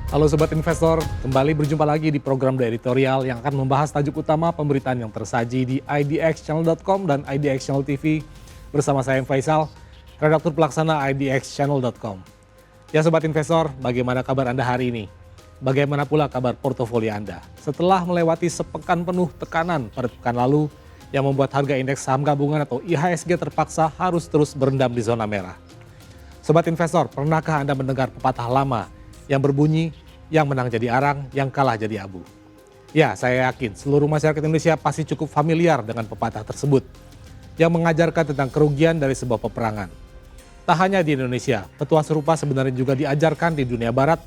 Halo Sobat Investor, kembali berjumpa lagi di program The Editorial yang akan membahas tajuk utama pemberitaan yang tersaji di idxchannel.com dan IDX Channel TV bersama saya Faisal, redaktur pelaksana idxchannel.com. Ya Sobat Investor, bagaimana kabar Anda hari ini? Bagaimana pula kabar portofolio Anda? Setelah melewati sepekan penuh tekanan pada pekan lalu yang membuat harga indeks saham gabungan atau IHSG terpaksa harus terus berendam di zona merah. Sobat Investor, pernahkah Anda mendengar pepatah lama yang berbunyi, yang menang jadi arang, yang kalah jadi abu? Ya, saya yakin seluruh masyarakat Indonesia pasti cukup familiar dengan pepatah tersebut, yang mengajarkan tentang kerugian dari sebuah peperangan. Tak hanya di Indonesia, petua serupa sebenarnya juga diajarkan di dunia barat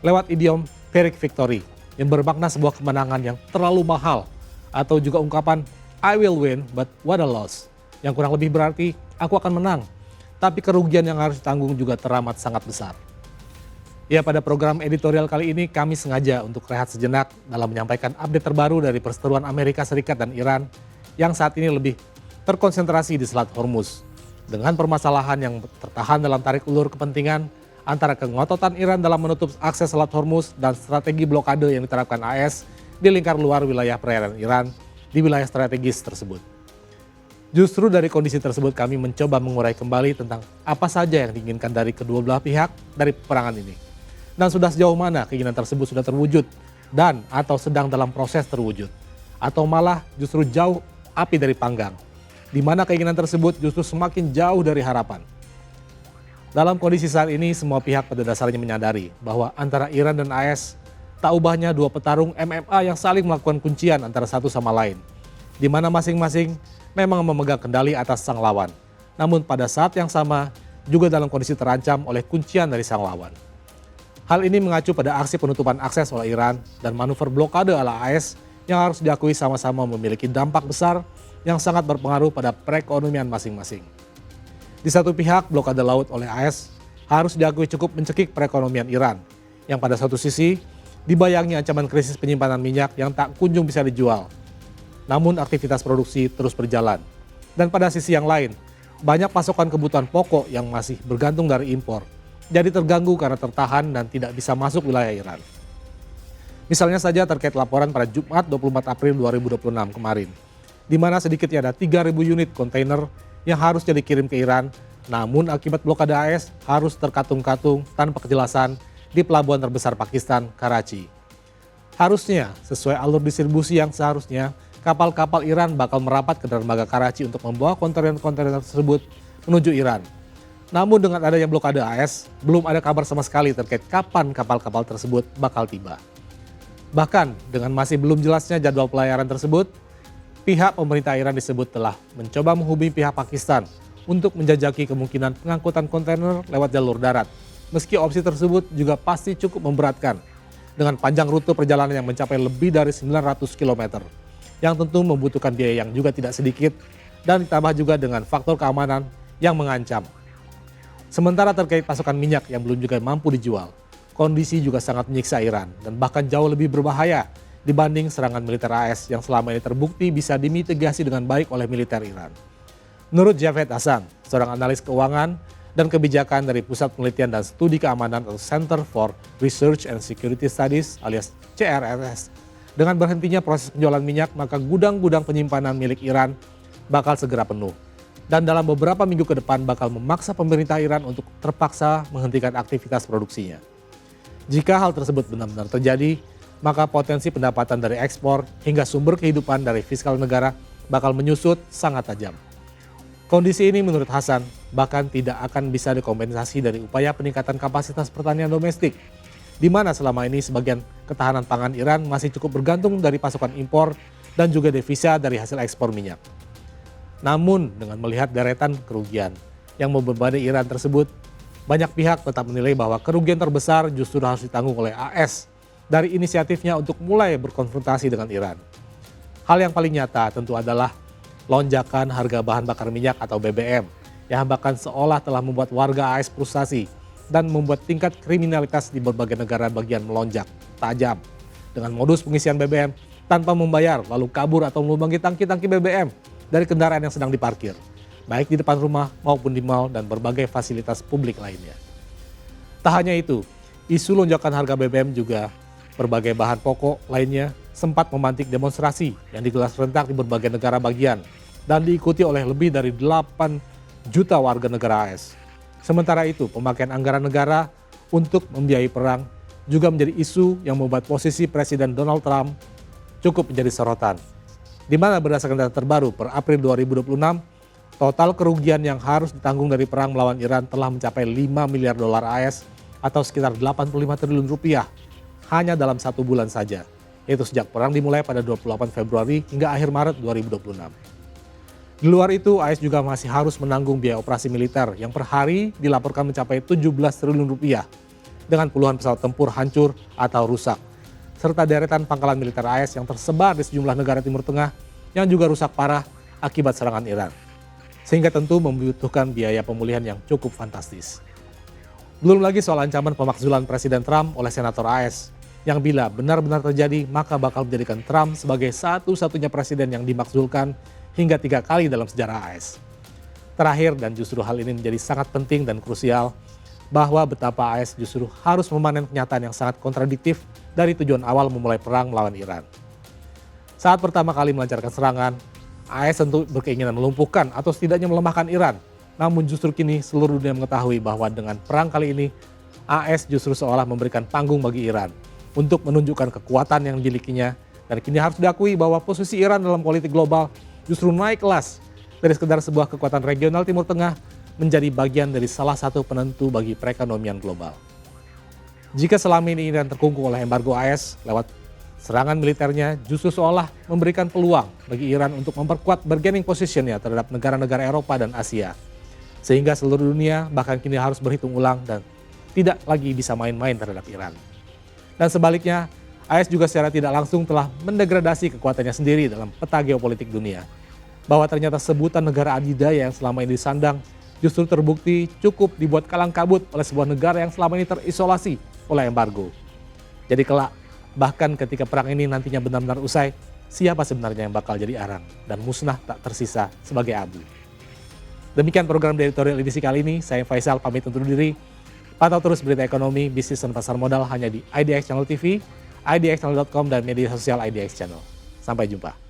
lewat idiom Pyrrhic Victory, yang bermakna sebuah kemenangan yang terlalu mahal, atau juga ungkapan I will win, but what a loss, yang kurang lebih berarti aku akan menang, tapi kerugian yang harus ditanggung juga teramat sangat besar. Ya, pada program editorial kali ini kami sengaja untuk rehat sejenak dalam menyampaikan update terbaru dari perseteruan Amerika Serikat dan Iran yang saat ini lebih terkonsentrasi di Selat Hormuz. Dengan permasalahan yang tertahan dalam tarik ulur kepentingan antara kengototan Iran dalam menutup akses Selat Hormuz dan strategi blokade yang diterapkan AS di lingkar luar wilayah perairan Iran di wilayah strategis tersebut. Justru dari kondisi tersebut kami mencoba mengurai kembali tentang apa saja yang diinginkan dari kedua belah pihak dari peperangan ini. Dan sudah sejauh mana keinginan tersebut sudah terwujud dan atau sedang dalam proses terwujud. Atau malah justru jauh api dari panggang, di mana keinginan tersebut justru semakin jauh dari harapan. Dalam kondisi saat ini semua pihak pada dasarnya menyadari bahwa antara Iran dan AS tak ubahnya dua petarung MMA yang saling melakukan kuncian antara satu sama lain, di mana masing-masing memang memegang kendali atas sang lawan. Namun pada saat yang sama juga dalam kondisi terancam oleh kuncian dari sang lawan. Hal ini mengacu pada aksi penutupan akses oleh Iran dan manuver blokade ala AS yang harus diakui sama-sama memiliki dampak besar yang sangat berpengaruh pada perekonomian masing-masing. Di satu pihak, blokade laut oleh AS harus diakui cukup mencekik perekonomian Iran, yang pada satu sisi dibayangi ancaman krisis penyimpanan minyak yang tak kunjung bisa dijual. Namun aktivitas produksi terus berjalan. Dan pada sisi yang lain, banyak pasokan kebutuhan pokok yang masih bergantung dari impor jadi terganggu karena tertahan dan tidak bisa masuk wilayah Iran. Misalnya saja terkait laporan pada Jumat 24 April 2026 kemarin, di mana sedikitnya ada 3.000 unit kontainer yang harusnya dikirim ke Iran, namun akibat blokade AS harus terkatung-katung tanpa kejelasan di pelabuhan terbesar Pakistan, Karachi. Harusnya sesuai alur distribusi yang seharusnya, kapal-kapal Iran bakal merapat ke dermaga Karachi untuk membawa kontainer-kontainer tersebut menuju Iran. Namun dengan adanya blokade AS, belum ada kabar sama sekali terkait kapan kapal-kapal tersebut bakal tiba. Bahkan dengan masih belum jelasnya jadwal pelayaran tersebut, pihak pemerintah Iran disebut telah mencoba menghubungi pihak Pakistan untuk menjajaki kemungkinan pengangkutan kontainer lewat jalur darat. Meski opsi tersebut juga pasti cukup memberatkan dengan panjang rute perjalanan yang mencapai lebih dari 900 km, yang tentu membutuhkan biaya yang juga tidak sedikit dan ditambah juga dengan faktor keamanan yang mengancam. Sementara terkait pasokan minyak yang belum juga mampu dijual, kondisi juga sangat menyiksa Iran dan bahkan jauh lebih berbahaya dibanding serangan militer AS yang selama ini terbukti bisa dimitigasi dengan baik oleh militer Iran. Menurut Javed Hassan, seorang analis keuangan dan kebijakan dari Pusat Penelitian dan Studi Keamanan atau Center for Research and Security Studies alias CRRS, dengan berhentinya proses penjualan minyak maka gudang-gudang penyimpanan milik Iran bakal segera penuh. Dan dalam beberapa minggu ke depan bakal memaksa pemerintah Iran untuk terpaksa menghentikan aktivitas produksinya. Jika hal tersebut benar-benar terjadi, maka potensi pendapatan dari ekspor hingga sumber kehidupan dari fiskal negara bakal menyusut sangat tajam. Kondisi ini menurut Hasan bahkan tidak akan bisa dikompensasi dari upaya peningkatan kapasitas pertanian domestik, di mana selama ini sebagian ketahanan pangan Iran masih cukup bergantung dari pasokan impor dan juga devisa dari hasil ekspor minyak. Namun dengan melihat deretan kerugian yang membebani Iran tersebut, banyak pihak tetap menilai bahwa kerugian terbesar justru harus ditanggung oleh AS dari inisiatifnya untuk mulai berkonfrontasi dengan Iran. Hal yang paling nyata tentu adalah lonjakan harga bahan bakar minyak atau BBM yang bahkan seolah telah membuat warga AS frustasi dan membuat tingkat kriminalitas di berbagai negara bagian melonjak tajam dengan modus pengisian BBM tanpa membayar lalu kabur atau melubangi tangki-tangki BBM dari kendaraan yang sedang diparkir, baik di depan rumah maupun di mal dan berbagai fasilitas publik lainnya. Tak hanya itu, isu lonjakan harga BBM juga berbagai bahan pokok lainnya sempat memantik demonstrasi yang digelar serentak di berbagai negara bagian dan diikuti oleh lebih dari 8 juta warga negara AS. Sementara itu, pemakaian anggaran negara untuk membiayai perang juga menjadi isu yang membuat posisi Presiden Donald Trump cukup menjadi sorotan. Di mana berdasarkan data terbaru per April 2026, total kerugian yang harus ditanggung dari perang melawan Iran telah mencapai 5 miliar dolar AS atau sekitar 85 triliun rupiah hanya dalam 1 bulan saja, yaitu sejak perang dimulai pada 28 Februari hingga akhir Maret 2026. Di luar itu, AS juga masih harus menanggung biaya operasi militer yang per hari dilaporkan mencapai 17 triliun rupiah dengan puluhan pesawat tempur hancur atau rusak, serta deretan pangkalan militer AS yang tersebar di sejumlah negara Timur Tengah yang juga rusak parah akibat serangan Iran. Sehingga tentu membutuhkan biaya pemulihan yang cukup fantastis. Belum lagi soal ancaman pemakzulan Presiden Trump oleh Senator AS, yang bila benar-benar terjadi maka bakal menjadikan Trump sebagai satu-satunya presiden yang dimakzulkan hingga 3 kali dalam sejarah AS. Terakhir, dan justru hal ini menjadi sangat penting dan krusial, bahwa betapa AS justru harus memanen kenyataan yang sangat kontradiktif dari tujuan awal memulai perang melawan Iran. Saat pertama kali melancarkan serangan, AS tentu berkeinginan melumpuhkan atau setidaknya melemahkan Iran. Namun justru kini seluruh dunia mengetahui bahwa dengan perang kali ini, AS justru seolah memberikan panggung bagi Iran untuk menunjukkan kekuatan yang dimilikinya. Dan kini harus diakui bahwa posisi Iran dalam politik global justru naik kelas dari sekedar sebuah kekuatan regional Timur Tengah menjadi bagian dari salah satu penentu bagi perekonomian global. Jika selama ini Iran terkungkung oleh embargo AS lewat serangan militernya, justru seolah memberikan peluang bagi Iran untuk memperkuat bargaining position-nya terhadap negara-negara Eropa dan Asia. Sehingga seluruh dunia bahkan kini harus berhitung ulang dan tidak lagi bisa main-main terhadap Iran. Dan sebaliknya, AS juga secara tidak langsung telah mendegradasi kekuatannya sendiri dalam peta geopolitik dunia. Bahwa ternyata sebutan negara adidaya yang selama ini disandang justru terbukti cukup dibuat kalang kabut oleh sebuah negara yang selama ini terisolasi oleh embargo. Jadi kelak, bahkan ketika perang ini nantinya benar-benar usai, siapa sebenarnya yang bakal jadi arang dan musnah tak tersisa sebagai abu. Demikian program di editorial edisi kali ini, saya Faisal pamit undur diri. Pantau terus berita ekonomi, bisnis dan pasar modal hanya di IDX Channel TV, idxchannel.com dan media sosial IDX Channel. Sampai jumpa.